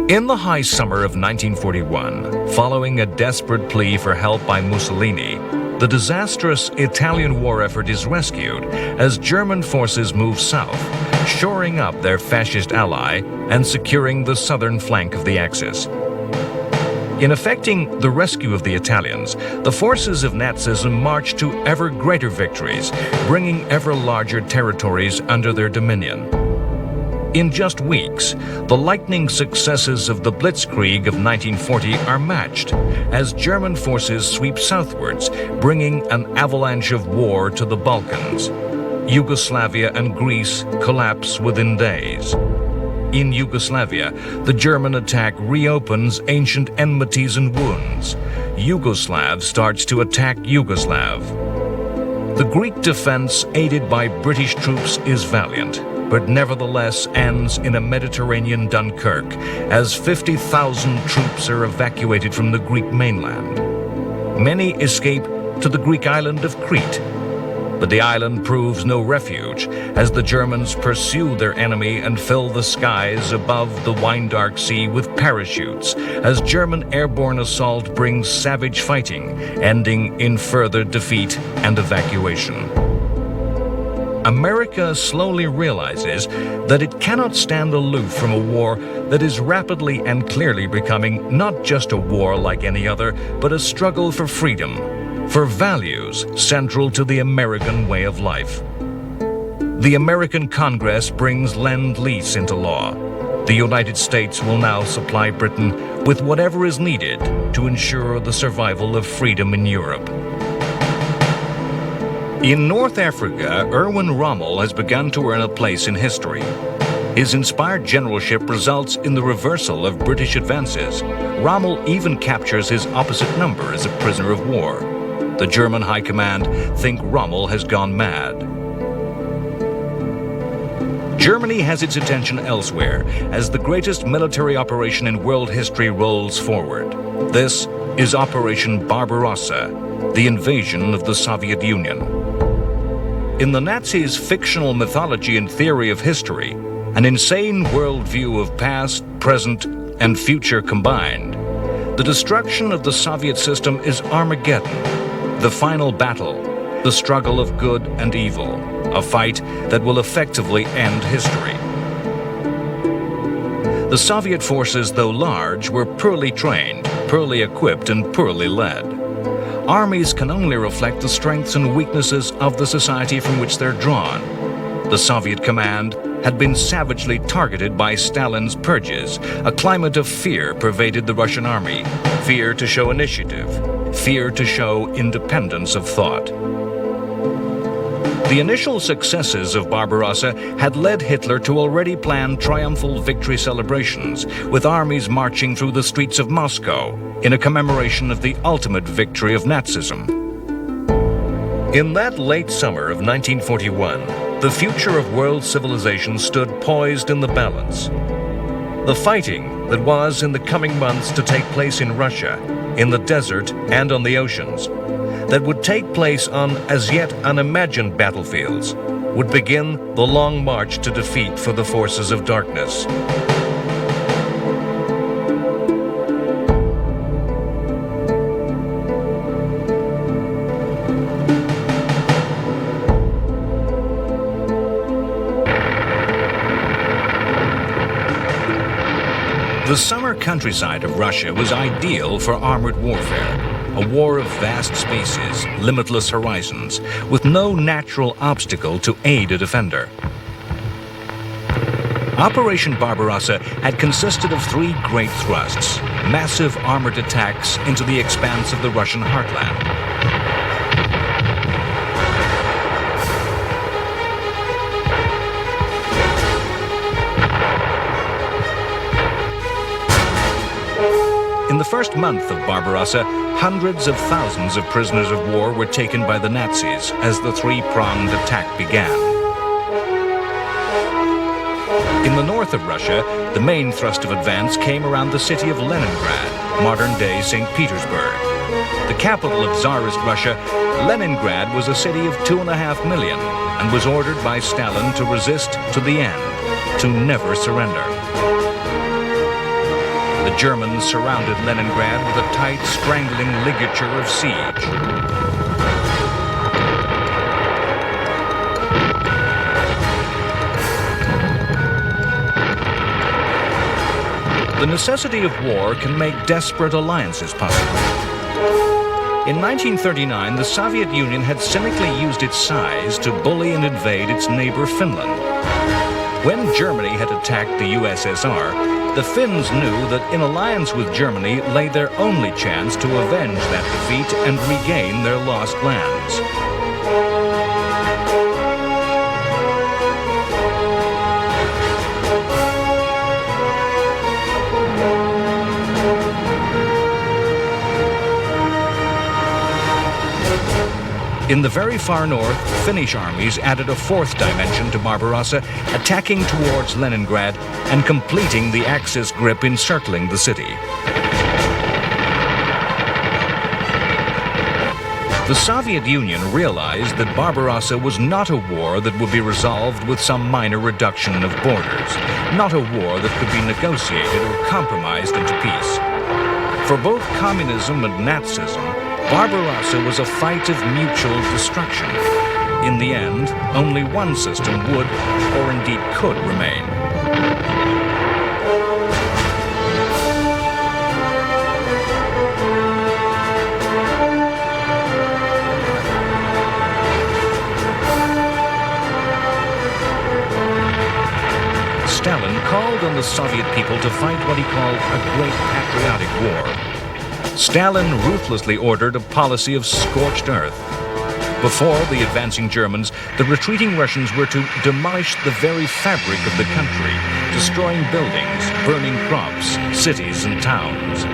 In the high summer of 1941, following a desperate plea for help by Mussolini, the disastrous Italian war effort is rescued as German forces move south, shoring up their fascist ally and securing the southern flank of the Axis. In effecting the rescue of the Italians, the forces of Nazism marched to ever greater victories, bringing ever larger territories under their dominion. In just weeks, the lightning successes of the Blitzkrieg of 1940 are matched as German forces sweep southwards, bringing an avalanche of war to the Balkans. Yugoslavia and Greece collapse within days. In Yugoslavia, the German attack reopens ancient enmities and wounds. Yugoslav starts to attack Yugoslav. The Greek defense, aided by British troops, is valiant, but nevertheless ends in a Mediterranean Dunkirk as 50,000 troops are evacuated from the Greek mainland. Many escape to the Greek island of Crete, but the island proves no refuge as the Germans pursue their enemy and fill the skies above the wine-dark sea with parachutes as German airborne assault brings savage fighting, ending in further defeat and evacuation. America slowly realizes that it cannot stand aloof from a war that is rapidly and clearly becoming not just a war like any other, but a struggle for freedom, for values central to the American way of life. The American Congress brings Lend-Lease into law. The United States will now supply Britain with whatever is needed to ensure the survival of freedom in Europe. In North Africa, Erwin Rommel has begun to earn a place in history. His inspired generalship results in the reversal of British advances. Rommel even captures his opposite number as a prisoner of war. The German High Command think Rommel has gone mad. Germany has its attention elsewhere as the greatest military operation in world history rolls forward. This is Operation Barbarossa, the invasion of the Soviet Union. In the Nazis' fictional mythology and theory of history, an insane worldview of past, present, and future combined, the destruction of the Soviet system is Armageddon, the final battle, the struggle of good and evil, a fight that will effectively end history. The Soviet forces, though large, were poorly trained, poorly equipped, and poorly led. Armies can only reflect the strengths and weaknesses of the society from which they're drawn. The Soviet command had been savagely targeted by Stalin's purges. A climate of fear pervaded the Russian army. Fear to show initiative. Fear to show independence of thought. The initial successes of Barbarossa had led Hitler to already plan triumphal victory celebrations, with armies marching through the streets of Moscow in a commemoration of the ultimate victory of Nazism. In that late summer of 1941, the future of world civilization stood poised in the balance. The fighting that was in the coming months to take place in Russia, in the desert and on the oceans, that would take place on as yet unimagined battlefields, would begin the long march to defeat for the forces of darkness. The summer countryside of Russia was ideal for armored warfare, a war of vast spaces, limitless horizons, with no natural obstacle to aid a defender. Operation Barbarossa had consisted of three great thrusts, massive armored attacks into the expanse of the Russian heartland. In the first month of Barbarossa, hundreds of thousands of prisoners of war were taken by the Nazis as the three-pronged attack began. In the north of Russia, the main thrust of advance came around the city of Leningrad, modern-day St. Petersburg. The capital of Tsarist Russia, Leningrad was a city of 2.5 million and was ordered by Stalin to resist to the end, to never surrender. The Germans surrounded Leningrad with a tight, strangling ligature of siege. The necessity of war can make desperate alliances possible. In 1939, the Soviet Union had cynically used its size to bully and invade its neighbor Finland. When Germany had attacked the USSR, the Finns knew that in alliance with Germany lay their only chance to avenge that defeat and regain their lost lands. In the very far north, Finnish armies added a fourth dimension to Barbarossa, attacking towards Leningrad and completing the Axis grip encircling the city. The Soviet Union realized that Barbarossa was not a war that would be resolved with some minor reduction of borders, not a war that could be negotiated or compromised into peace. For both communism and Nazism, Barbarossa was a fight of mutual destruction. In the end, only one system would, or indeed could, remain. Stalin called on the Soviet people to fight what he called a great patriotic war. Stalin ruthlessly ordered a policy of scorched earth. Before the advancing Germans, the retreating Russians were to demolish the very fabric of the country, destroying buildings, burning crops, cities, and towns.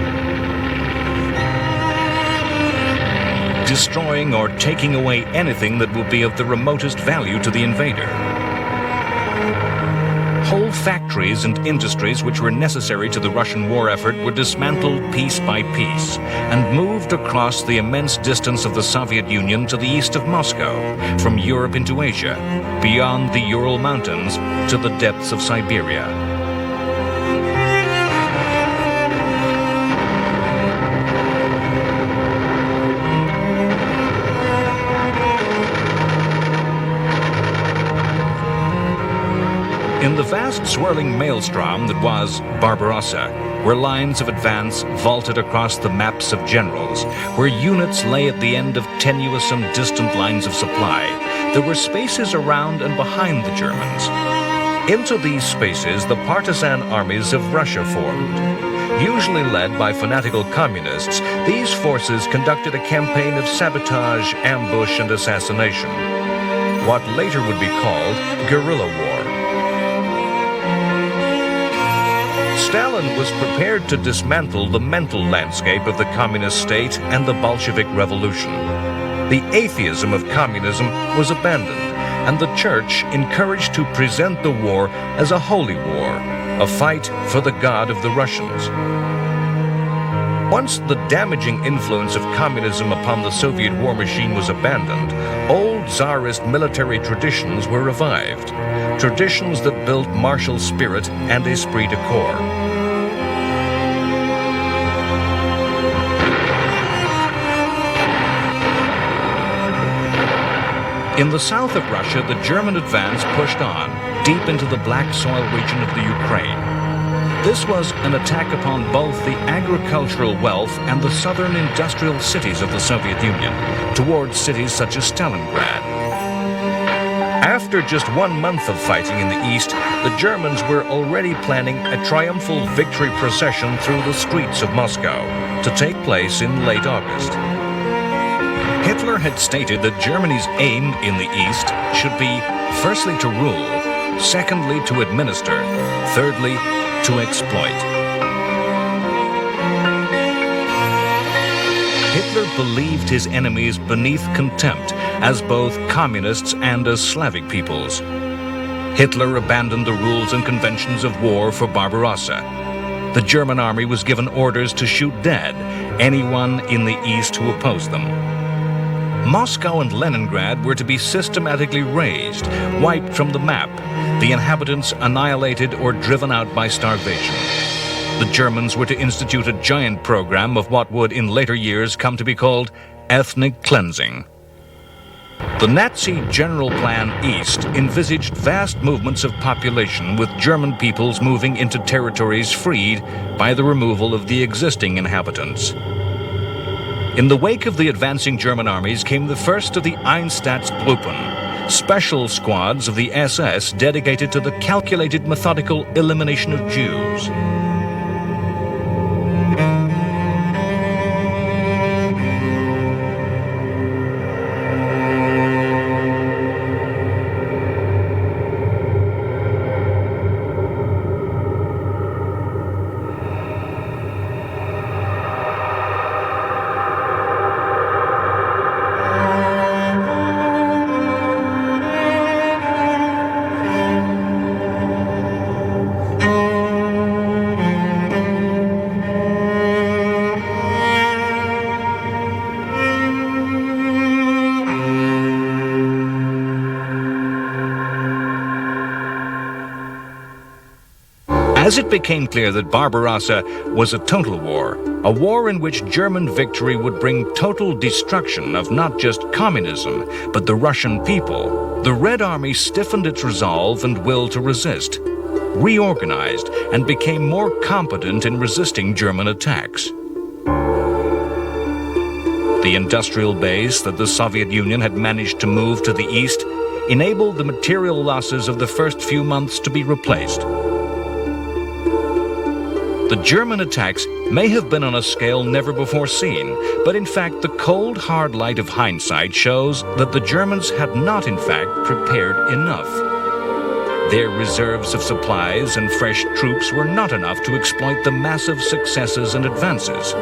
Destroying or taking away anything that will be of the remotest value to the invader. Whole factories and industries which were necessary to the Russian war effort were dismantled piece by piece and moved across the immense distance of the Soviet Union to the east of Moscow, from Europe into Asia, beyond the Ural Mountains to the depths of Siberia. In the vast swirling maelstrom that was Barbarossa, where lines of advance vaulted across the maps of generals, where units lay at the end of tenuous and distant lines of supply, there were spaces around and behind the Germans. Into these spaces, the partisan armies of Russia formed. Usually led by fanatical communists, these forces conducted a campaign of sabotage, ambush, and assassination. What later would be called guerrilla war. Stalin was prepared to dismantle the mental landscape of the communist state and the Bolshevik Revolution. The atheism of communism was abandoned, and the Church encouraged to present the war as a holy war, a fight for the God of the Russians. Once the damaging influence of communism upon the Soviet war machine was abandoned, old Tsarist military traditions were revived, traditions that built martial spirit and esprit de corps. In the south of Russia, the German advance pushed on, deep into the black soil region of the Ukraine. This was an attack upon both the agricultural wealth and the southern industrial cities of the Soviet Union, towards cities such as Stalingrad. After just 1 month of fighting in the east, the Germans were already planning a triumphal victory procession through the streets of Moscow, to take place in late August. Hitler had stated that Germany's aim in the East should be, firstly, to rule, secondly, to administer, thirdly, to exploit. Hitler believed his enemies beneath contempt as both communists and as Slavic peoples. Hitler abandoned the rules and conventions of war for Barbarossa. The German army was given orders to shoot dead anyone in the East who opposed them. Moscow and Leningrad were to be systematically razed, wiped from the map, the inhabitants annihilated or driven out by starvation. The Germans were to institute a giant program of what would in later years come to be called ethnic cleansing. The Nazi General Plan East envisaged vast movements of population, with German peoples moving into territories freed by the removal of the existing inhabitants. In the wake of the advancing German armies came the first of the Einsatzgruppen, special squads of the SS dedicated to the calculated methodical elimination of Jews. As it became clear that Barbarossa was a total war, a war in which German victory would bring total destruction of not just communism, but the Russian people, the Red Army stiffened its resolve and will to resist, reorganized, and became more competent in resisting German attacks. The industrial base that the Soviet Union had managed to move to the east enabled the material losses of the first few months to be replaced. The German attacks may have been on a scale never before seen, but in fact the cold, hard light of hindsight shows that the Germans had not in fact prepared enough. Their reserves of supplies and fresh troops were not enough to exploit the massive successes and advances.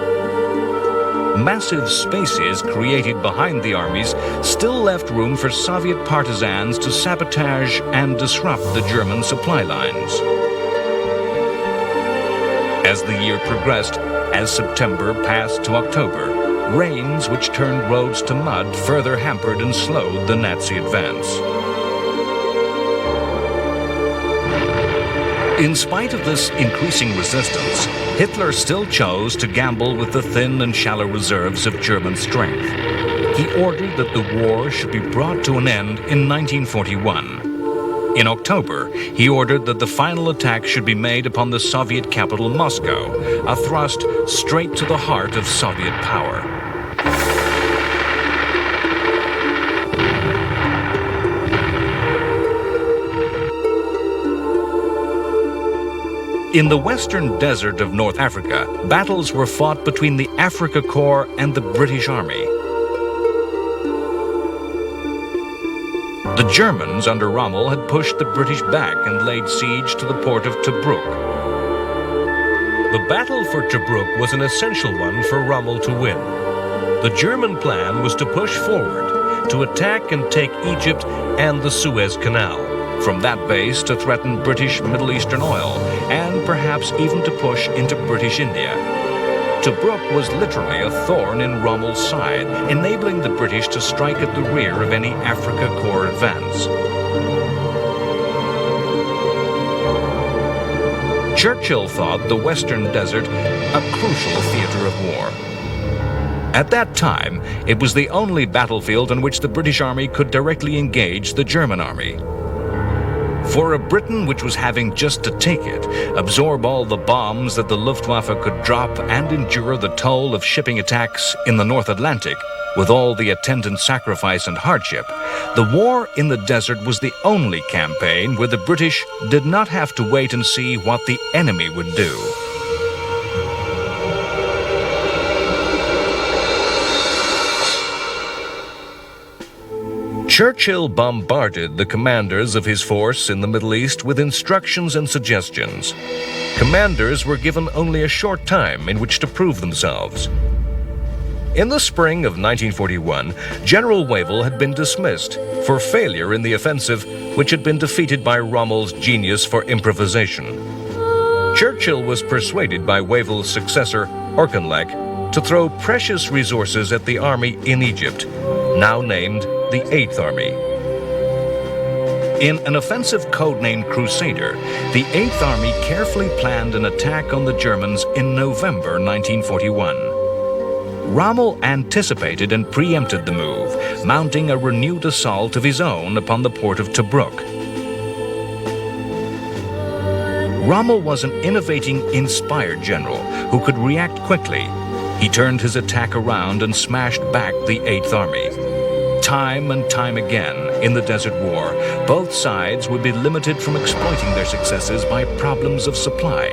Massive spaces created behind the armies still left room for Soviet partisans to sabotage and disrupt the German supply lines. As the year progressed, as September passed to October, rains which turned roads to mud further hampered and slowed the Nazi advance. In spite of this increasing resistance, Hitler still chose to gamble with the thin and shallow reserves of German strength. He ordered that the war should be brought to an end in 1941. In October, he ordered that the final attack should be made upon the Soviet capital, Moscow, a thrust straight to the heart of Soviet power. In the western desert of North Africa, battles were fought between the Afrika Korps and the British Army. The Germans under Rommel had pushed the British back and laid siege to the port of Tobruk. The battle for Tobruk was an essential one for Rommel to win. The German plan was to push forward, to attack and take Egypt and the Suez Canal. From that base to threaten British Middle Eastern oil, and perhaps even to push into British India. Tobruk was literally a thorn in Rommel's side, enabling the British to strike at the rear of any Afrika Korps advance. Churchill thought the Western Desert a crucial theater of war. At that time, it was the only battlefield on which the British Army could directly engage the German Army. For a Britain which was having just to take it, absorb all the bombs that the Luftwaffe could drop, and endure the toll of shipping attacks in the North Atlantic, with all the attendant sacrifice and hardship, the war in the desert was the only campaign where the British did not have to wait and see what the enemy would do. Churchill bombarded the commanders of his force in the Middle East with instructions and suggestions. Commanders were given only a short time in which to prove themselves. In the spring of 1941, General Wavell had been dismissed for failure in the offensive, which had been defeated by Rommel's genius for improvisation. Churchill was persuaded by Wavell's successor, Auchinleck, to throw precious resources at the army in Egypt, now named the Eighth Army. In an offensive codenamed Crusader, the Eighth Army carefully planned an attack on the Germans in November 1941. Rommel anticipated and preempted the move, mounting a renewed assault of his own upon the port of Tobruk. Rommel was an innovating, inspired general who could react quickly. He turned his attack around and smashed back the Eighth Army. Time and time again, in the Desert War, both sides would be limited from exploiting their successes by problems of supply.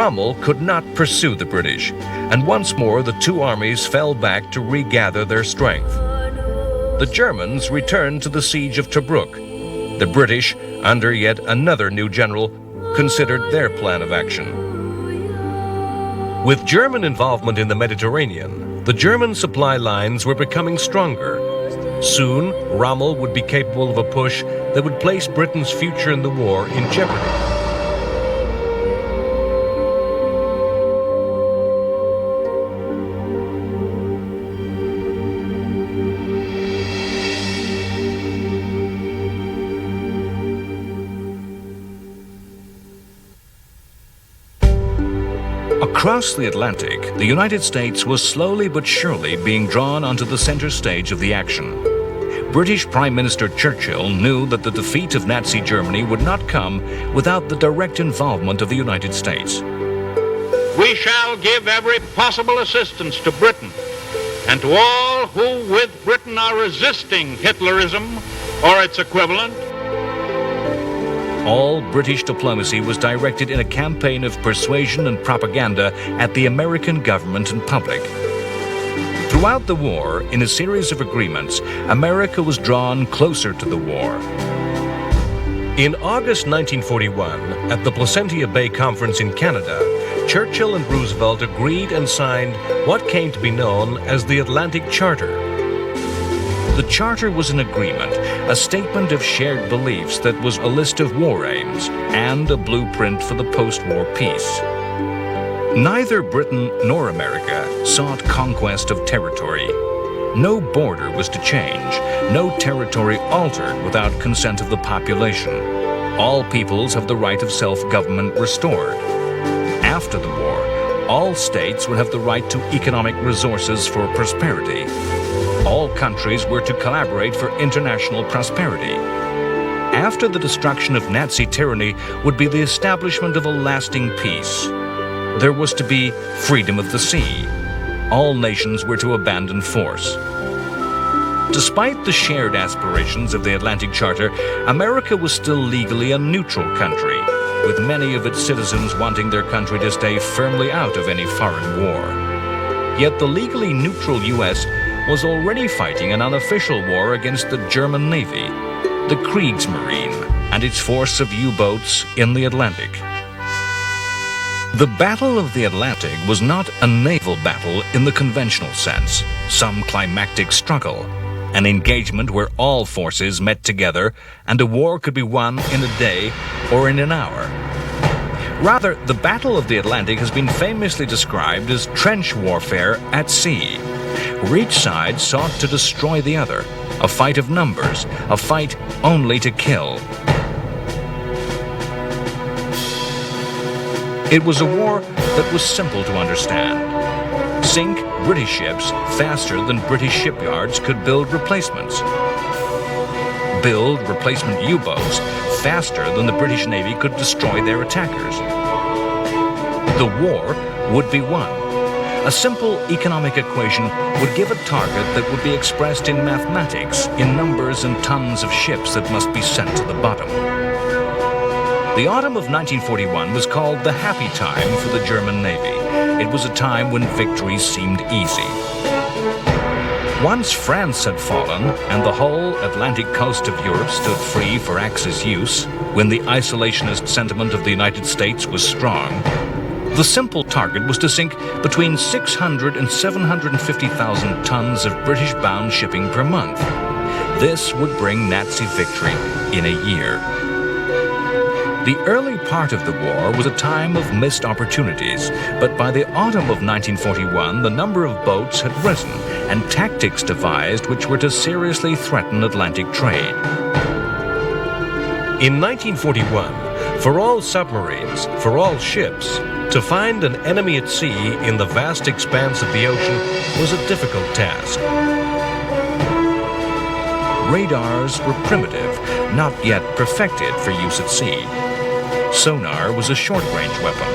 Rommel could not pursue the British, and once more the two armies fell back to regather their strength. The Germans returned to the siege of Tobruk. The British, under yet another new general, considered their plan of action. With German involvement in the Mediterranean, the German supply lines were becoming stronger. Soon, Rommel would be capable of a push that would place Britain's future in the war in jeopardy. Across the Atlantic, the United States was slowly but surely being drawn onto the center stage of the action. British Prime Minister Churchill knew that the defeat of Nazi Germany would not come without the direct involvement of the United States. We shall give every possible assistance to Britain and to all who with Britain are resisting Hitlerism or its equivalent. All British diplomacy was directed in a campaign of persuasion and propaganda at the American government and public. Throughout the war, in a series of agreements, America was drawn closer to the war. In August 1941, at the Placentia Bay Conference in Canada, Churchill and Roosevelt agreed and signed what came to be known as the Atlantic Charter. The Charter was an agreement, a statement of shared beliefs that was a list of war aims and a blueprint for the post-war peace. Neither Britain nor America sought conquest of territory. No border was to change, no territory altered without consent of the population. All peoples have the right of self-government restored. After the war, all states would have the right to economic resources for prosperity. All countries were to collaborate for international prosperity. After the destruction of Nazi tyranny would be the establishment of a lasting peace. There was to be freedom of the sea. All nations were to abandon force. Despite the shared aspirations of the Atlantic Charter, America was still legally a neutral country, with many of its citizens wanting their country to stay firmly out of any foreign war. Yet the legally neutral U.S. was already fighting an unofficial war against the German Navy, the Kriegsmarine, and its force of U-boats in the Atlantic. The Battle of the Atlantic was not a naval battle in the conventional sense, some climactic struggle, an engagement where all forces met together and a war could be won in a day or in an hour. Rather, the Battle of the Atlantic has been famously described as trench warfare at sea, where each side sought to destroy the other, a fight of numbers, a fight only to kill. It was a war that was simple to understand. Sink British ships faster than British shipyards could build replacements. Build replacement U-boats faster than the British Navy could destroy their attackers. The war would be won. A simple economic equation would give a target that would be expressed in mathematics, in numbers and tons of ships that must be sent to the bottom. The autumn of 1941 was called the happy time for the German Navy. It was a time when victories seemed easy. Once France had fallen and the whole Atlantic coast of Europe stood free for Axis use, when the isolationist sentiment of the United States was strong, the simple target was to sink between 600 and 750,000 tons of British-bound shipping per month. This would bring Nazi victory in a year. The early part of the war was a time of missed opportunities, but by the autumn of 1941, the number of boats had risen and tactics devised which were to seriously threaten Atlantic trade. In 1941, for all submarines, for all ships, to find an enemy at sea in the vast expanse of the ocean was a difficult task. Radars were primitive, not yet perfected for use at sea. Sonar was a short-range weapon,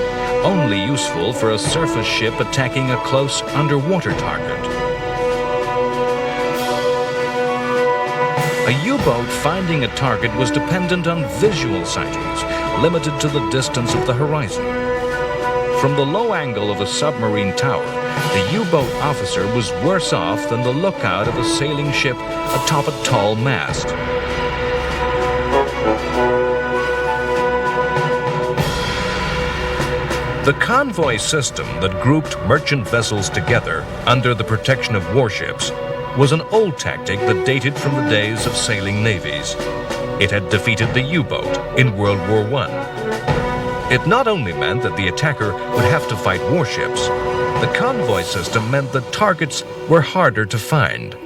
only useful for a surface ship attacking a close underwater target. A U-boat finding a target was dependent on visual sightings, limited to the distance of the horizon. From the low angle of a submarine tower, the U-boat officer was worse off than the lookout of a sailing ship atop a tall mast. The convoy system that grouped merchant vessels together under the protection of warships was an old tactic that dated from the days of sailing navies. It had defeated the U-boat in World War I. It not only meant that the attacker would have to fight warships, the convoy system meant that targets were harder to find.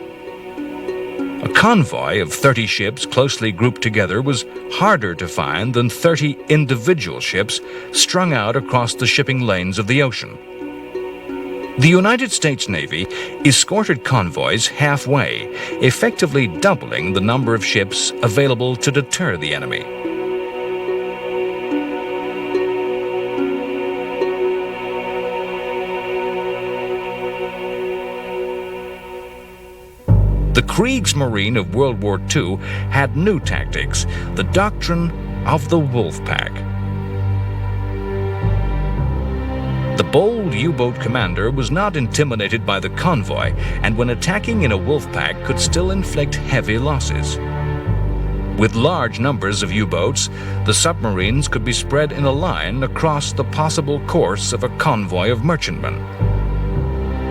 A convoy of 30 ships closely grouped together was harder to find than 30 individual ships strung out across the shipping lanes of the ocean. The United States Navy escorted convoys halfway, effectively doubling the number of ships available to deter the enemy. The Kriegsmarine of World War II had new tactics, the doctrine of the wolf pack. The bold U-boat commander was not intimidated by the convoy, and when attacking in a wolf pack could still inflict heavy losses. With large numbers of U-boats, the submarines could be spread in a line across the possible course of a convoy of merchantmen.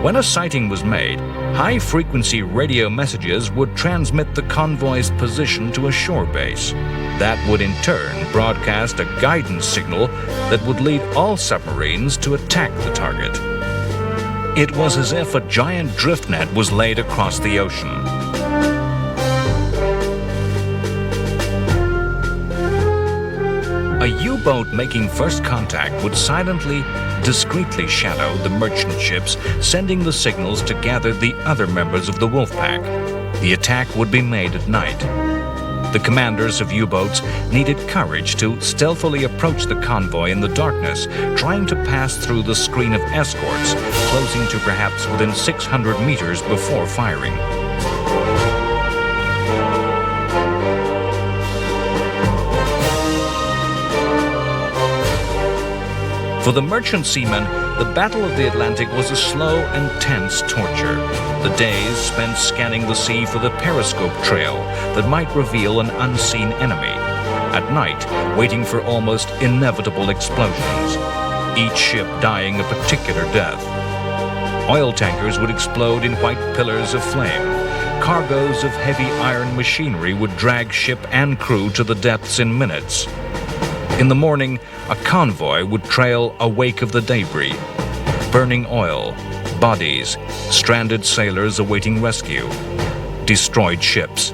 When a sighting was made, high-frequency radio messages would transmit the convoy's position to a shore base. That would in turn broadcast a guidance signal that would lead all submarines to attack the target. It was as if a giant drift net was laid across the ocean. A U-boat making first contact would silently, discreetly shadow the merchant ships, sending the signals to gather the other members of the wolf pack. The attack would be made at night. The commanders of U-boats needed courage to stealthily approach the convoy in the darkness, trying to pass through the screen of escorts, closing to perhaps within 600 meters before firing. For the merchant seamen, the Battle of the Atlantic was a slow and tense torture. The days spent scanning the sea for the periscope trail that might reveal an unseen enemy. At night, waiting for almost inevitable explosions. Each ship dying a particular death. Oil tankers would explode in white pillars of flame. Cargoes of heavy iron machinery would drag ship and crew to the depths in minutes. In the morning, a convoy would trail a wake of the debris. Burning oil, bodies, stranded sailors awaiting rescue, destroyed ships.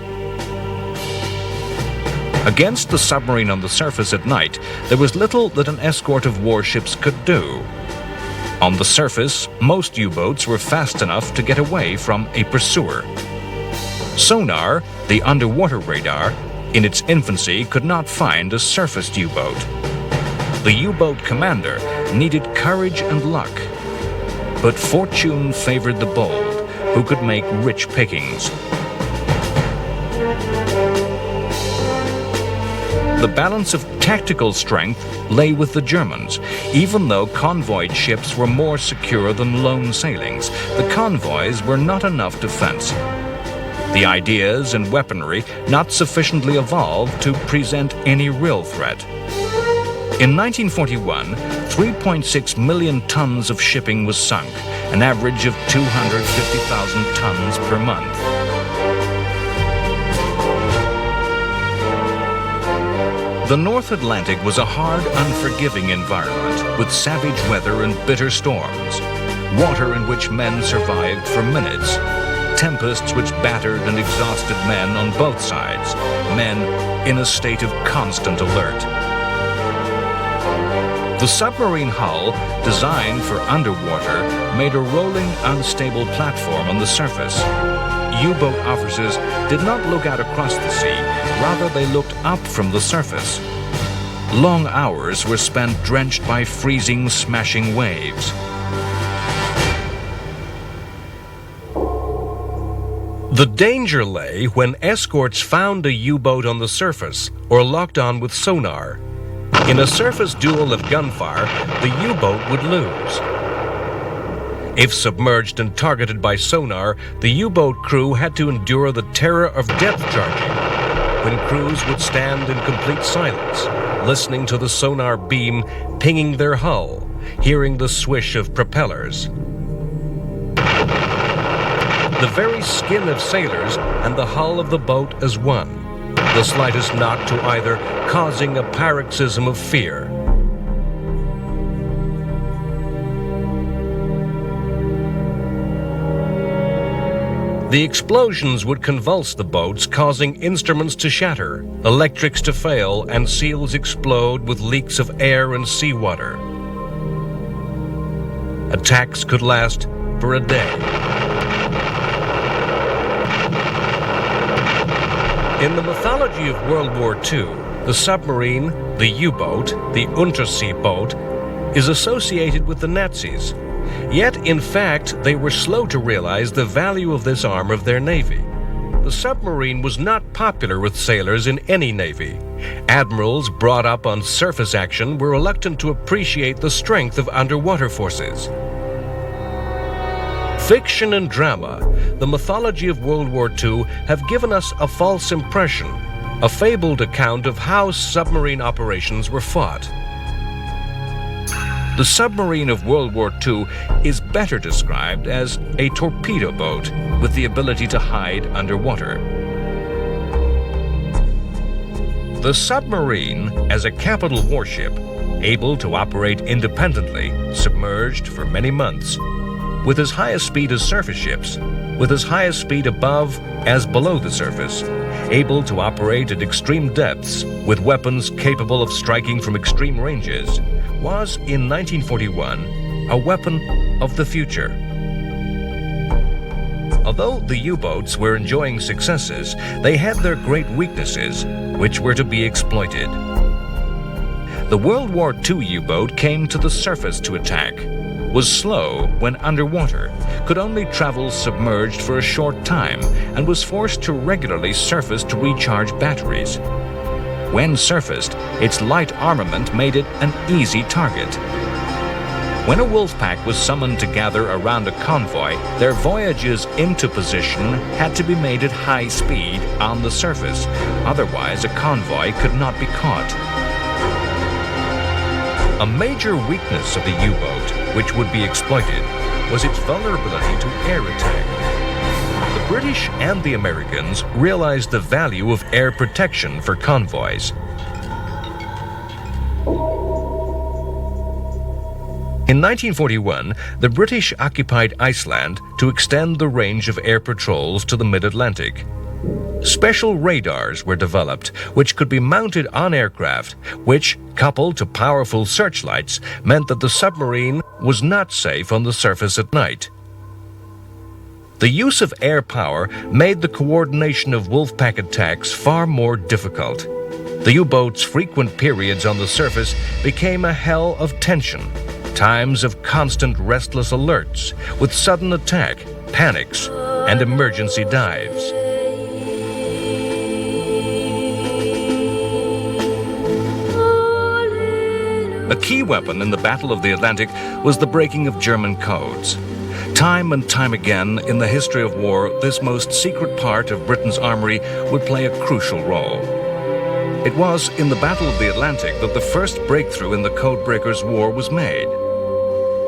Against the submarine on the surface at night, there was little that an escort of warships could do. On the surface, most U-boats were fast enough to get away from a pursuer. Sonar, the underwater radar, in its infancy could not find a surfaced U-boat. The U-boat commander needed courage and luck. But fortune favored the bold, who could make rich pickings. The balance of tactical strength lay with the Germans. Even though convoyed ships were more secure than lone sailings, the convoys were not enough defense. The ideas and weaponry not sufficiently evolved to present any real threat. In 1941, 3.6 million tons of shipping was sunk, an average of 250,000 tons per month. The North Atlantic was a hard, unforgiving environment with savage weather and bitter storms, water in which men survived for minutes, tempests which battered and exhausted men on both sides, men in a state of constant alert. The submarine hull, designed for underwater, made a rolling, unstable platform on the surface. U-boat officers did not look out across the sea, rather they looked up from the surface. Long hours were spent drenched by freezing, smashing waves. The danger lay when escorts found a U-boat on the surface or locked on with sonar. In a surface duel of gunfire, the U-boat would lose. If submerged and targeted by sonar, the U-boat crew had to endure the terror of depth charging, when crews would stand in complete silence, listening to the sonar beam pinging their hull, hearing the swish of propellers. The very skin of sailors and the hull of the boat as one, the slightest knock to either causing a paroxysm of fear. The explosions would convulse the boats, causing instruments to shatter, electrics to fail, and seals explode with leaks of air and seawater. Attacks could last for a day. In the mythology of World War II, the submarine, the U-boat, the Untersee boat, is associated with the Nazis. Yet, in fact, they were slow to realize the value of this arm of their navy. The submarine was not popular with sailors in any navy. Admirals brought up on surface action were reluctant to appreciate the strength of underwater forces. Fiction and drama, the mythology of World War II, have given us a false impression, a fabled account of how submarine operations were fought. The submarine of World War II is better described as a torpedo boat with the ability to hide underwater. The submarine, as a capital warship, able to operate independently, submerged for many months, with as high a speed as surface ships, with as high a speed above as below the surface, able to operate at extreme depths, with weapons capable of striking from extreme ranges, was, in 1941, a weapon of the future. Although the U-boats were enjoying successes, they had their great weaknesses, which were to be exploited. The World War II U-boat came to the surface to attack, was slow when underwater, could only travel submerged for a short time, and was forced to regularly surface to recharge batteries. When surfaced, its light armament made it an easy target. When a wolf pack was summoned to gather around a convoy, their voyages into position had to be made at high speed on the surface. Otherwise, a convoy could not be caught. A major weakness of the U-boat, which would be exploited, was its vulnerability to air attack. The British and the Americans realized the value of air protection for convoys. In 1941, the British occupied Iceland to extend the range of air patrols to the mid-Atlantic. Special radars were developed, which could be mounted on aircraft, which, coupled to powerful searchlights, meant that the submarine was not safe on the surface at night. The use of air power made the coordination of wolfpack attacks far more difficult. The U-boat's frequent periods on the surface became a hell of tension, times of constant restless alerts, with sudden attack, panics, and emergency dives. A key weapon in the Battle of the Atlantic was the breaking of German codes. Time and time again in the history of war, this most secret part of Britain's armory would play a crucial role. It was in the Battle of the Atlantic that the first breakthrough in the Codebreakers' War was made.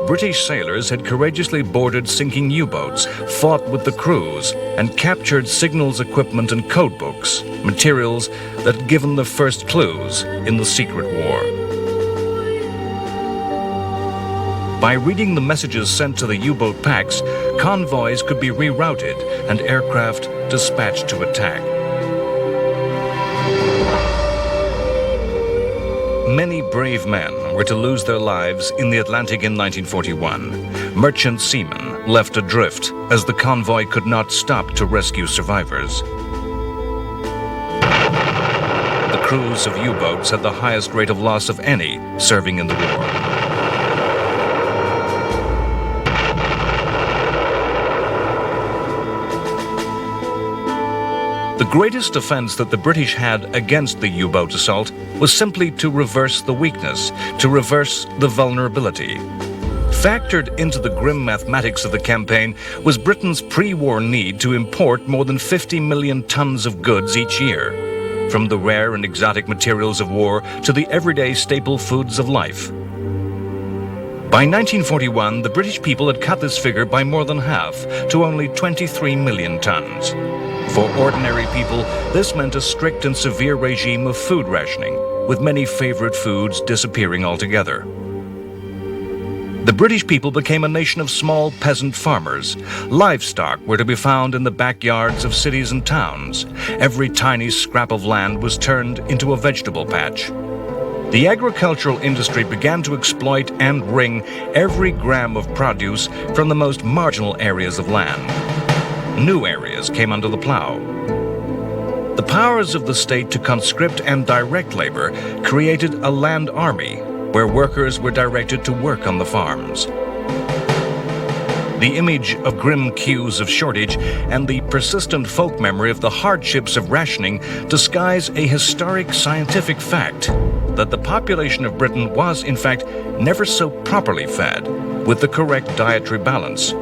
British sailors had courageously boarded sinking U-boats, fought with the crews, and captured signals equipment and codebooks, materials that had given the first clues in the secret war. By reading the messages sent to the U-boat packs, convoys could be rerouted and aircraft dispatched to attack. Many brave men were to lose their lives in the Atlantic in 1941. Merchant seamen left adrift as the convoy could not stop to rescue survivors. The crews of U-boats had the highest rate of loss of any serving in the war. The greatest defense that the British had against the U-boat assault was simply to reverse the weakness, to reverse the vulnerability. Factored into the grim mathematics of the campaign was Britain's pre-war need to import more than 50 million tons of goods each year, from the rare and exotic materials of war to the everyday staple foods of life. By 1941, the British people had cut this figure by more than half to only 23 million tons. For ordinary people, this meant a strict and severe regime of food rationing, with many favorite foods disappearing altogether. The British people became a nation of small peasant farmers. Livestock were to be found in the backyards of cities and towns. Every tiny scrap of land was turned into a vegetable patch. The agricultural industry began to exploit and wring every gram of produce from the most marginal areas of land. New areas came under the plow. The powers of the state to conscript and direct labor created a land army where workers were directed to work on the farms. The image of grim queues of shortage and the persistent folk memory of the hardships of rationing disguise a historic scientific fact that the population of Britain was, in fact, never so properly fed with the correct dietary balance.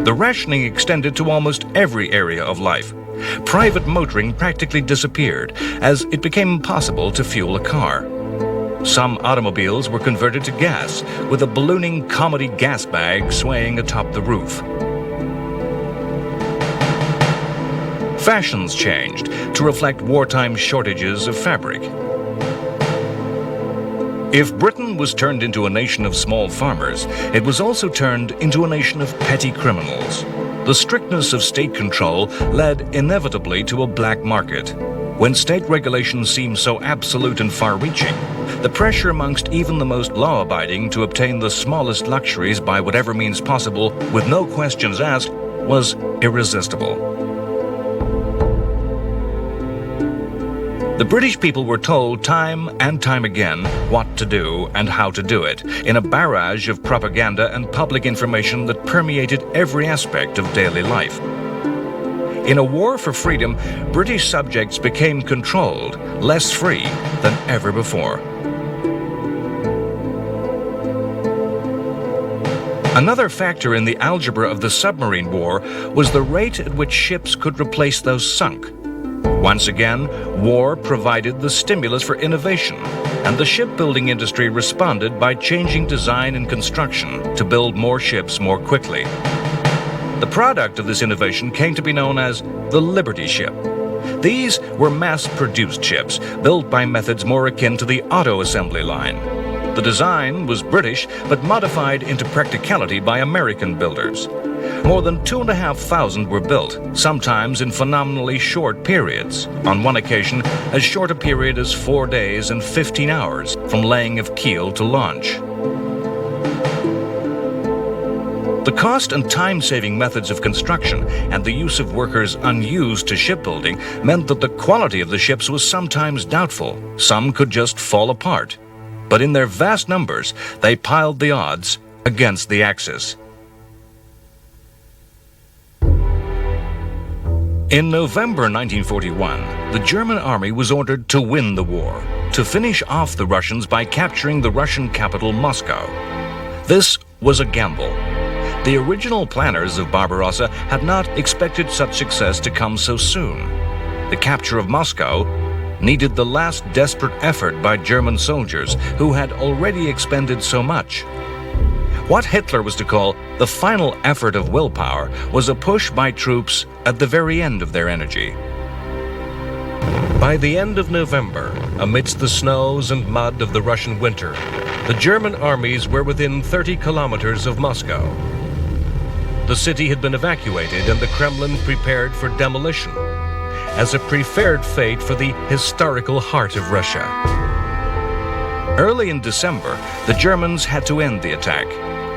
The rationing extended to almost every area of life. Private motoring practically disappeared as it became impossible to fuel a car. Some automobiles were converted to gas, with a ballooning comedy gas bag swaying atop the roof. Fashions changed to reflect wartime shortages of fabric. If Britain was turned into a nation of small farmers, it was also turned into a nation of petty criminals. The strictness of state control led inevitably to a black market. When state regulations seemed so absolute and far-reaching, the pressure amongst even the most law-abiding to obtain the smallest luxuries by whatever means possible, with no questions asked, was irresistible. The British people were told time and time again what to do and how to do it, in a barrage of propaganda and public information that permeated every aspect of daily life. In a war for freedom, British subjects became controlled, less free than ever before. Another factor in the algebra of the submarine war was the rate at which ships could replace those sunk. Once again, war provided the stimulus for innovation, and the shipbuilding industry responded by changing design and construction to build more ships more quickly. The product of this innovation came to be known as the Liberty ship. These were mass-produced ships, built by methods more akin to the auto assembly line. The design was British, but modified into practicality by American builders. More than 2,500 were built, sometimes in phenomenally short periods. On one occasion, as short a period as 4 days and 15 hours from laying of keel to launch. The cost and time-saving methods of construction and the use of workers unused to shipbuilding meant that the quality of the ships was sometimes doubtful. Some could just fall apart. But in their vast numbers, they piled the odds against the Axis. In November 1941, the German army was ordered to win the war, to finish off the Russians by capturing the Russian capital, Moscow. This was a gamble. The original planners of Barbarossa had not expected such success to come so soon. The capture of Moscow needed the last desperate effort by German soldiers who had already expended so much. What Hitler was to call the final effort of willpower was a push by troops at the very end of their energy. By the end of November, amidst the snows and mud of the Russian winter, the German armies were within 30 kilometers of Moscow. The city had been evacuated and the Kremlin prepared for demolition, as a preferred fate for the historical heart of Russia. Early in December, the Germans had to end the attack.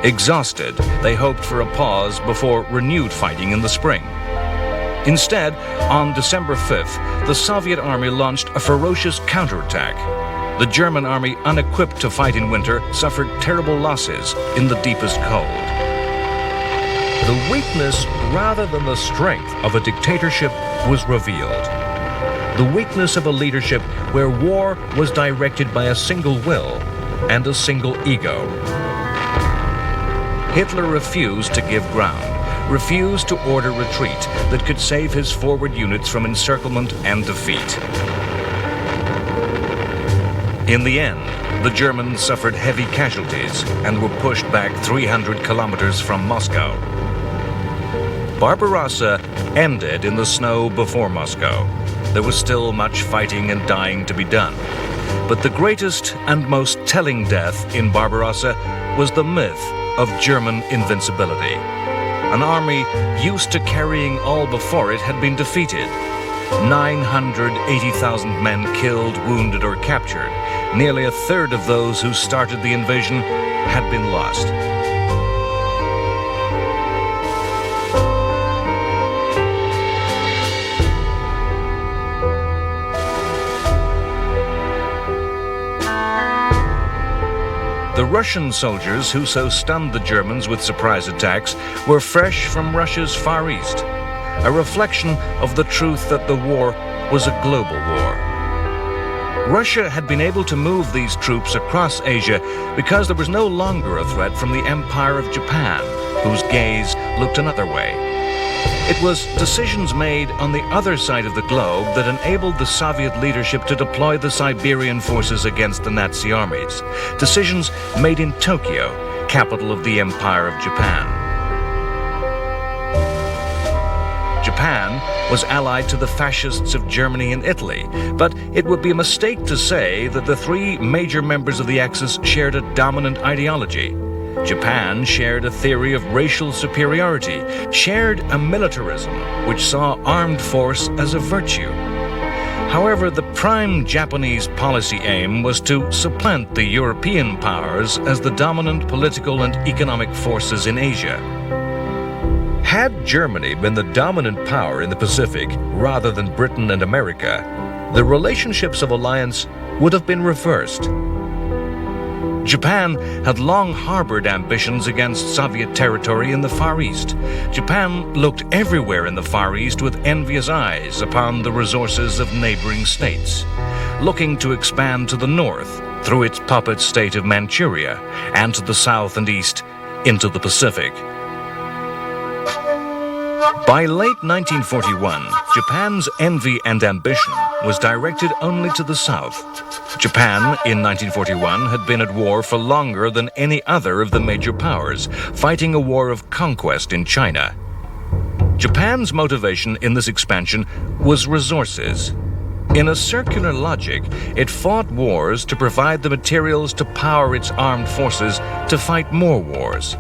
Exhausted, they hoped for a pause before renewed fighting in the spring. Instead, on December 5th, the Soviet army launched a ferocious counterattack. The German army, unequipped to fight in winter, suffered terrible losses in the deepest cold. The weakness rather than the strength of a dictatorship was revealed. The weakness of a leadership where war was directed by a single will and a single ego. Hitler refused to give ground, refused to order retreat that could save his forward units from encirclement and defeat. In the end, the Germans suffered heavy casualties and were pushed back 300 kilometers from Moscow. Barbarossa ended in the snow before Moscow. There was still much fighting and dying to be done. But the greatest and most telling death in Barbarossa was the myth of German invincibility. An army used to carrying all before it had been defeated. 980,000 men killed, wounded, or captured. Nearly a third of those who started the invasion had been lost. The Russian soldiers who so stunned the Germans with surprise attacks were fresh from Russia's Far East, a reflection of the truth that the war was a global war. Russia had been able to move these troops across Asia because there was no longer a threat from the Empire of Japan, whose gaze looked another way. It was decisions made on the other side of the globe that enabled the Soviet leadership to deploy the Siberian forces against the Nazi armies. Decisions made in Tokyo, capital of the Empire of Japan. Japan was allied to the fascists of Germany and Italy, but it would be a mistake to say that the three major members of the Axis shared a dominant ideology. Japan shared a theory of racial superiority, shared a militarism which saw armed force as a virtue. However, the prime Japanese policy aim was to supplant the European powers as the dominant political and economic forces in Asia. Had Germany been the dominant power in the Pacific rather than Britain and America, the relationships of alliance would have been reversed. Japan had long harbored ambitions against Soviet territory in the Far East. Japan looked everywhere in the Far East with envious eyes upon the resources of neighboring states, looking to expand to the north through its puppet state of Manchuria, and to the south and east into the Pacific. By late 1941, Japan's envy and ambition was directed only to the south. Japan, in 1941, had been at war for longer than any other of the major powers, fighting a war of conquest in China. Japan's motivation in this expansion was resources. In a circular logic, it fought wars to provide the materials to power its armed forces to fight more wars.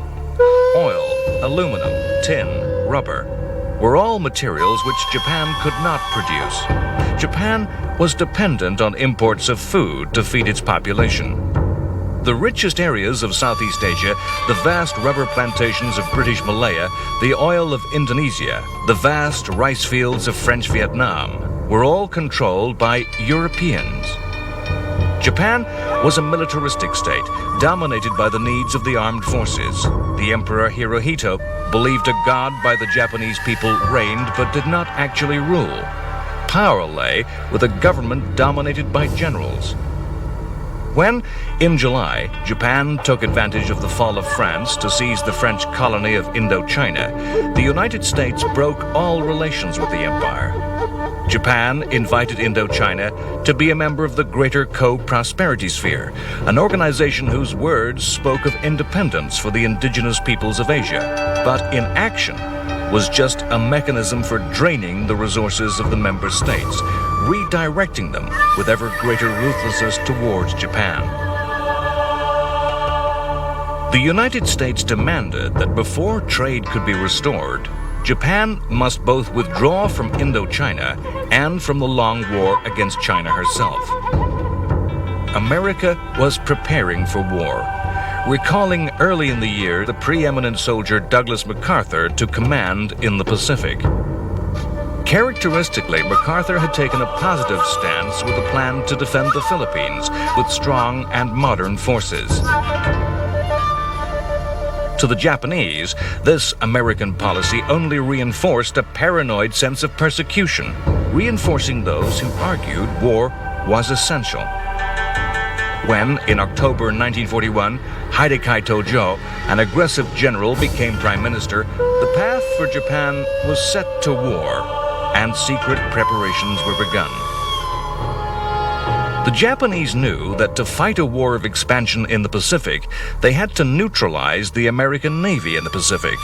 Oil, aluminum, tin, rubber were all materials which Japan could not produce. Japan was dependent on imports of food to feed its population. The richest areas of Southeast Asia, the vast rubber plantations of British Malaya, the oil of Indonesia, the vast rice fields of French Vietnam, were all controlled by Europeans. Japan was a militaristic state, dominated by the needs of the armed forces. The Emperor Hirohito believed a god by the Japanese people reigned but did not actually rule. power lay with a government dominated by generals. When, in July, Japan took advantage of the fall of France to seize the French colony of Indochina, the United States broke all relations with the empire. Japan invited Indochina to be a member of the Greater Co-Prosperity Sphere, an organization whose words spoke of independence for the indigenous peoples of Asia, but in action was just a mechanism for draining the resources of the member states, redirecting them with ever greater ruthlessness towards Japan. The United States demanded that before trade could be restored, Japan must both withdraw from Indochina and from the long war against China herself. America was preparing for war, recalling early in the year the preeminent soldier Douglas MacArthur to command in the Pacific. Characteristically, MacArthur had taken a positive stance with a plan to defend the Philippines with strong and modern forces. To the Japanese, this American policy only reinforced a paranoid sense of persecution, reinforcing those who argued war was essential. When, in October 1941, Hidekai Tojo, an aggressive general, became prime minister, the path for Japan was set to war, and secret preparations were begun. The Japanese knew that to fight a war of expansion in the Pacific, they had to neutralize the American Navy in the Pacific.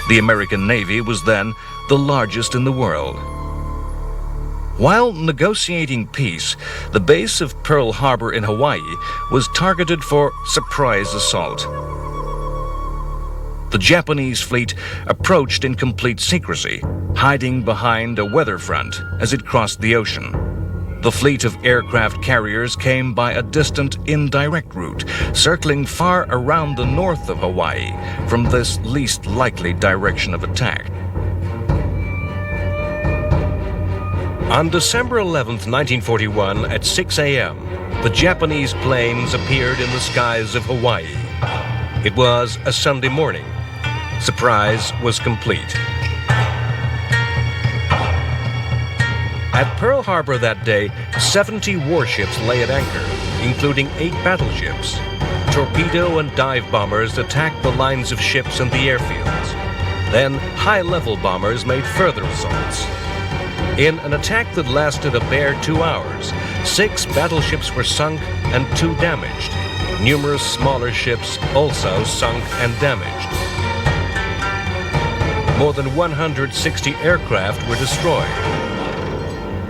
The American Navy was then the largest in the world. While negotiating peace, the base of Pearl Harbor in Hawaii was targeted for surprise assault. The Japanese fleet approached in complete secrecy, hiding behind a weather front as it crossed the ocean. The fleet of aircraft carriers came by a distant, indirect route, circling far around the north of Hawaii from this least likely direction of attack. On December 11, 1941, at 6 a.m., the Japanese planes appeared in the skies of Hawaii. It was a Sunday morning. Surprise was complete. At Pearl Harbor that day, 70 warships lay at anchor, including 8 battleships. Torpedo and dive bombers attacked the lines of ships and the airfields. Then high-level bombers made further assaults. In an attack that lasted a bare 2 hours, 6 battleships were sunk and 2 damaged. Numerous smaller ships also sunk and damaged. More than 160 aircraft were destroyed.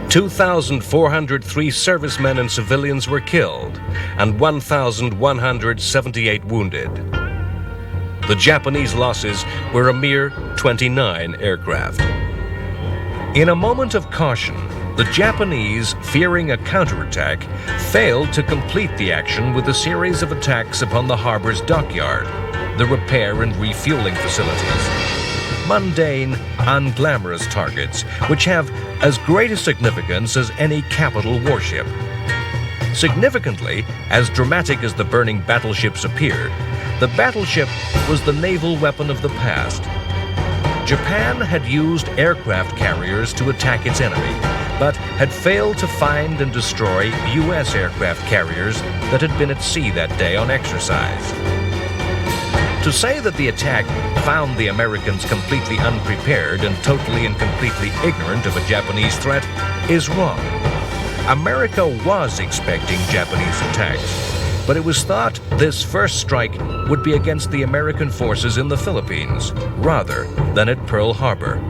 2,403 servicemen and civilians were killed, and 1,178 wounded. The Japanese losses were a mere 29 aircraft. In a moment of caution, the Japanese, fearing a counterattack, failed to complete the action with a series of attacks upon the harbor's dockyard, the repair and refueling facilities. Mundane, unglamorous targets, which have as great a significance as any capital warship. Significantly, as dramatic as the burning battleships appeared, the battleship was the naval weapon of the past. Japan had used aircraft carriers to attack its enemy, but had failed to find and destroy U.S. aircraft carriers that had been at sea that day on exercise. To say that the attack found the Americans completely unprepared and totally and completely ignorant of a Japanese threat is wrong. America was expecting Japanese attacks, but it was thought this first strike would be against the American forces in the Philippines, rather than at Pearl Harbor.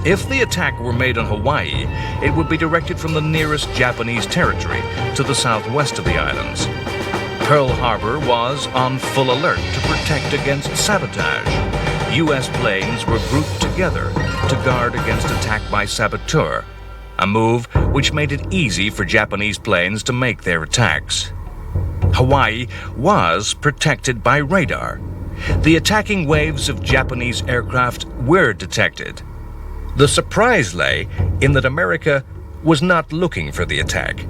If the attack were made on Hawaii, it would be directed from the nearest Japanese territory to the southwest of the islands. Pearl Harbor was on full alert to protect against sabotage. U.S. planes were grouped together to guard against attack by saboteurs, a move which made it easy for Japanese planes to make their attacks. Hawaii was protected by radar. The attacking waves of Japanese aircraft were detected. The surprise lay in that America was not looking for the attack.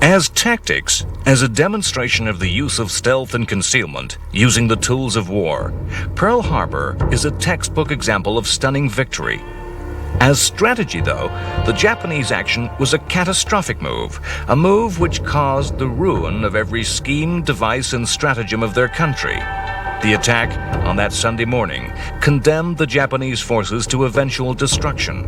As As tactics, as a demonstration of the use of stealth and concealment, using the tools of war, Pearl Harbor is a textbook example of stunning victory. As strategy, though, the Japanese action was a catastrophic move, a move which caused the ruin of every scheme, device, and stratagem of their country. The attack on that Sunday morning condemned the Japanese forces to eventual destruction.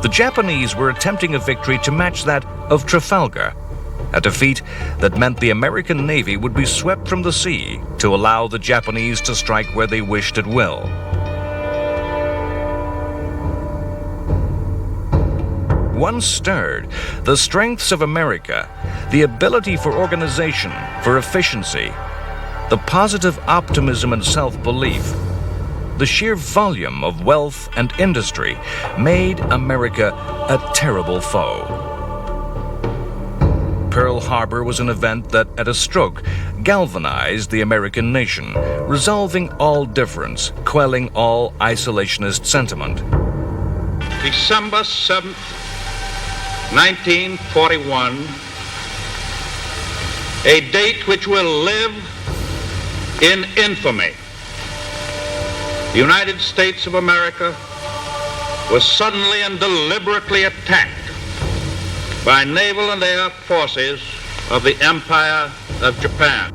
The Japanese were attempting a victory to match that of Trafalgar, a defeat that meant the American Navy would be swept from the sea to allow the Japanese to strike where they wished at will. Once stirred, the strengths of America, the ability for organization, for efficiency, the positive optimism and self-belief, the sheer volume of wealth and industry made America a terrible foe. Pearl Harbor was an event that, at a stroke, galvanized the American nation, resolving all difference, quelling all isolationist sentiment. December 7th, 1941, a date which will live in infamy. The United States of America was suddenly and deliberately attacked by naval and air forces of the Empire of Japan.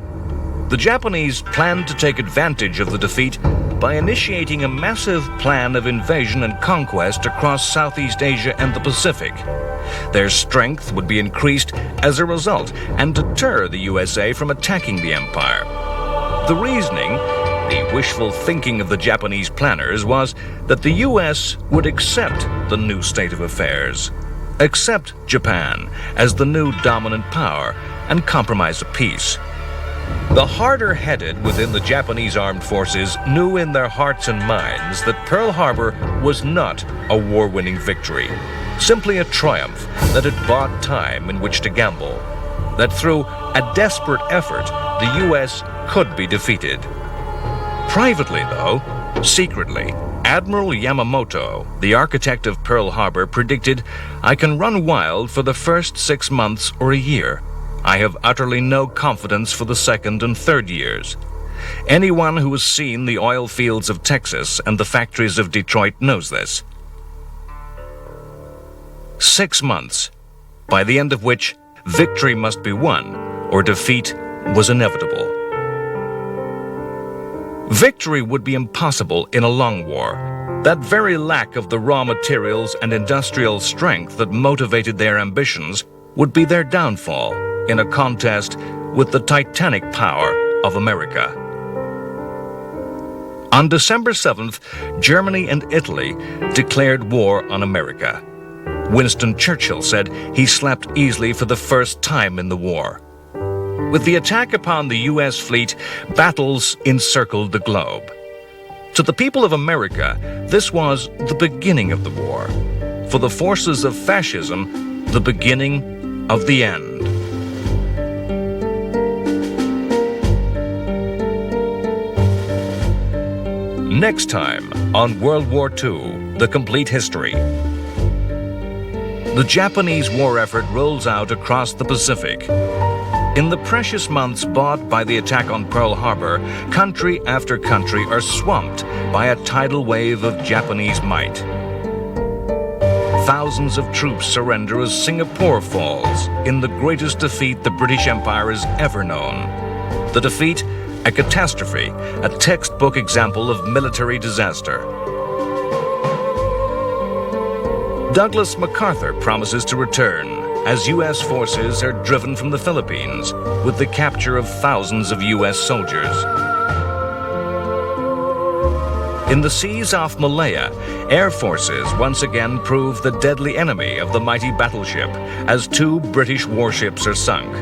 The Japanese planned to take advantage of the defeat by initiating a massive plan of invasion and conquest across Southeast Asia and the Pacific. Their strength would be increased as a result and deter the USA from attacking the empire. The reasoning, the wishful thinking of the Japanese planners, was that the U.S. would accept the new state of affairs, accept Japan as the new dominant power, and compromise a peace. The harder-headed within the Japanese armed forces knew in their hearts and minds that Pearl Harbor was not a war-winning victory, simply a triumph that had bought time in which to gamble, that through a desperate effort, the U.S. could be defeated. Privately, though, secretly, Admiral Yamamoto, the architect of Pearl Harbor, predicted, "I can run wild for the first 6 months or a year. I have utterly no confidence for the second and third years." Anyone who has seen the oil fields of Texas and the factories of Detroit knows this. 6 months, by the end of which victory must be won or defeat was inevitable. Victory would be impossible in a long war. That very lack of the raw materials and industrial strength that motivated their ambitions would be their downfall in a contest with the titanic power of America. On December 7th, Germany and Italy declared war on America. Winston Churchill said he slept easily for the first time in the war. With the attack upon the U.S. fleet, battles encircled the globe. To the people of America, this was the beginning of the war. For the forces of fascism, the beginning of the end. Next time on World War II, The Complete History. The Japanese war effort rolls out across the Pacific. In the precious months bought by the attack on Pearl Harbor, country after country are swamped by a tidal wave of Japanese might. Thousands of troops surrender as Singapore falls in the greatest defeat the British Empire has ever known. The defeat, a catastrophe, a textbook example of military disaster. Douglas MacArthur promises to return as U.S. forces are driven from the Philippines with the capture of thousands of U.S. soldiers. In the seas off Malaya, air forces once again prove the deadly enemy of the mighty battleship as 2 British warships are sunk.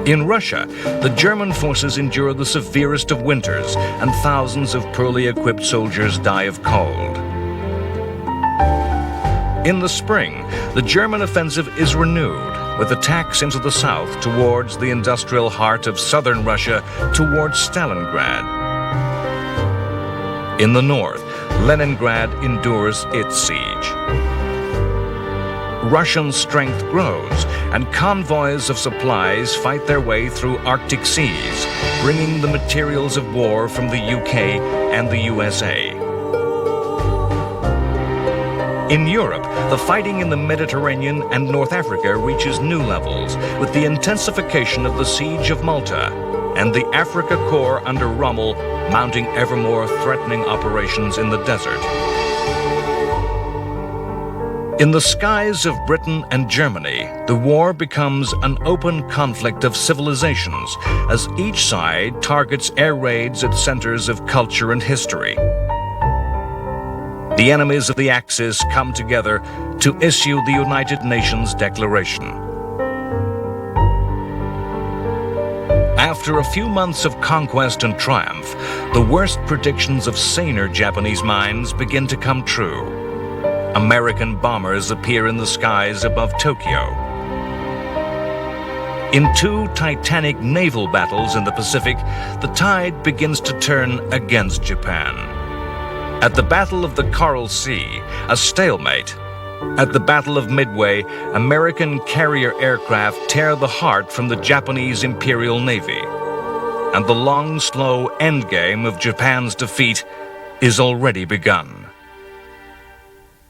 In Russia, the German forces endure the severest of winters and thousands of poorly equipped soldiers die of cold. In the spring, the German offensive is renewed with attacks into the south towards the industrial heart of southern Russia towards Stalingrad. In the north, Leningrad endures its siege. Russian strength grows, and convoys of supplies fight their way through Arctic seas, bringing the materials of war from the UK and the USA. In Europe, the fighting in the Mediterranean and North Africa reaches new levels with the intensification of the Siege of Malta and the Africa Corps under Rommel mounting ever more threatening operations in the desert. In the skies of Britain and Germany, the war becomes an open conflict of civilizations as each side targets air raids at centers of culture and history. The enemies of the Axis come together to issue the United Nations Declaration. After a few months of conquest and triumph, the worst predictions of saner Japanese minds begin to come true. American bombers appear in the skies above Tokyo. In two titanic naval battles in the Pacific, the tide begins to turn against Japan. At the Battle of the Coral Sea, a stalemate. At the Battle of Midway, American carrier aircraft tear the heart from the Japanese Imperial Navy. And the long, slow endgame of Japan's defeat is already begun.